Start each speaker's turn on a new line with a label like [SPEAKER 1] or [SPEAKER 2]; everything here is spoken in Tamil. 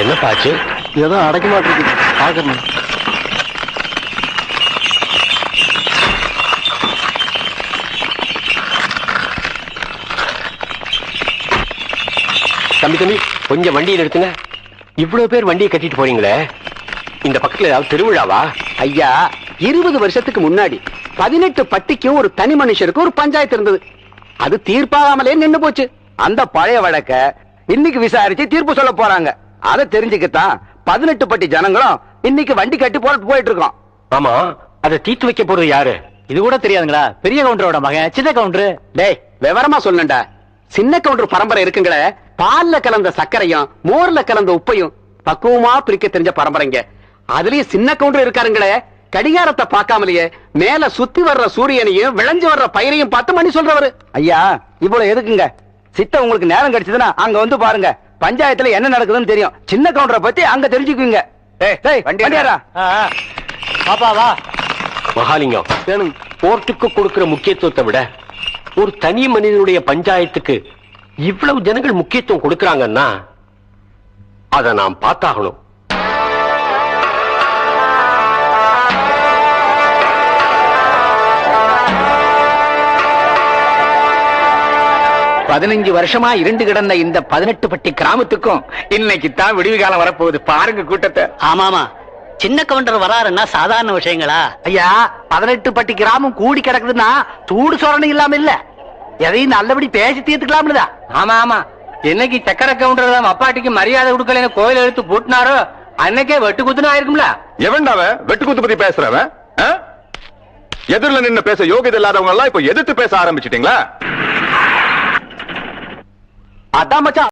[SPEAKER 1] என்ன பாச்சு?
[SPEAKER 2] ஏதோ அடைக்க மாட்டேங்குது, பாக்கணும்.
[SPEAKER 1] தம்பி கொஞ்சம் வண்டியை நிறுத்துங்க. இவ்வளவு பேர் வண்டியை கட்டிட்டு போறீங்களே, இந்த பக்கத்துல ஏதாவது திருவிழாவா?
[SPEAKER 3] ஐயா, 20 வருஷத்துக்கு முன்னாடி 18 பட்டிக்கும் ஒரு தனி மனுஷருக்கு ஒரு பஞ்சாயத்து இருந்தது. அது தீர்ப்பாகாமலே நின்னு போச்சு. அந்த பழைய வழக்க இன்னைக்கு விசாரிச்சு தீர்ப்பு சொல்ல போறாங்க. அதை தெரிஞ்சுக்கத்தான் 18 பட்டி ஜனங்களும் இன்னைக்கு வண்டி கட்டி போயிட்டு இருக்கோம்.
[SPEAKER 1] ஆமா, அதை தீர்த்து வைக்க போறது யாரு?
[SPEAKER 2] இது கூட தெரியாதுங்களா? பெரிய கவுண்டரோட மகன் சின்ன கவுண்டர்.
[SPEAKER 3] டேய், விவரமா சொல்லண்டா. சின்ன கவுண்டர் பரம்பரை இருக்குங்களே, பால்ல கலந்த சர்க்கரையும் மோர்ல கலந்த உப்பையும் பக்குவமா பிரிக்க தெரிஞ்ச பரம்பரைங்க. அதுலயும் சின்ன கவுண்டர் இருக்காருங்களே, கடிகாரத்தை பார்க்காமலேயே மேல சுத்தி வர்ற சூரியனையும் விளைஞ்சு வர்ற பயிரையும் பார்த்து மணி சொல்றவரு. ஐயா, இவ்வளவு எதுக்குங்க? சித்த உங்களுக்கு நேரம் கிடைச்சதுன்னா அங்க வந்து பாருங்க. பஞ்சாயத்துல என்ன நடக்குதுன்னு தெரியும். சின்ன கவுண்டரை பத்தி அங்க தெரிஞ்சுக்குவீங்க. வண்டியாரா
[SPEAKER 2] பாப்பா வா.
[SPEAKER 1] மகாலிங்கம், கோர்ட்டுக்கு கொடுக்கிற முக்கியத்துவத்தை விட ஒரு தனி மனிதனுடைய பஞ்சாயத்துக்கு இவ்வளவு ஜனங்கள் முக்கியத்துவம் கொடுக்கறாங்கன்னா அதை நாம் பார்த்தாகணும்.
[SPEAKER 3] பதினஞ்சு வருஷமா இருண்டு கிடந்த இந்த 18 பட்டி கிராமத்துக்கும் இன்னைக்கு தான் விடுவி காலம் வரப்போகுது. பாருங்க கூட்டத்தை.
[SPEAKER 2] ஆமாமா, சின்ன கவுண்டர் வராருன்னா சாதாரண விஷயங்களா?
[SPEAKER 3] ஐயா, 18 பட்டி கிராமம் கூடி கிடக்குதுன்னா சூடு சொரணை இல்லாம இல்ல, எதையும் நல்லபடி பேசி தீர்த்துக்கலாம்னுதா.
[SPEAKER 4] ஆமா ஆமா, என்னைக்கு சக்கர கவுண்டர் அப்பாட்டிக்கு மரியாதை கொடுக்கல கோயில் எடுத்து பூட்டினாரோ அன்னைக்கே வெட்டு குத்துனா ஆயிருக்கும்ல.
[SPEAKER 5] எவன்டாவ வெட்டு குத்து பத்தி பேசுறவன்? எதிரில நின்னு பேச யோகியதை இல்லாதவங்க எல்லாம் இப்ப எதிர்த்து பேச ஆரம்பிச்சிட்டீங்களா?
[SPEAKER 3] அதான் மச்சான்.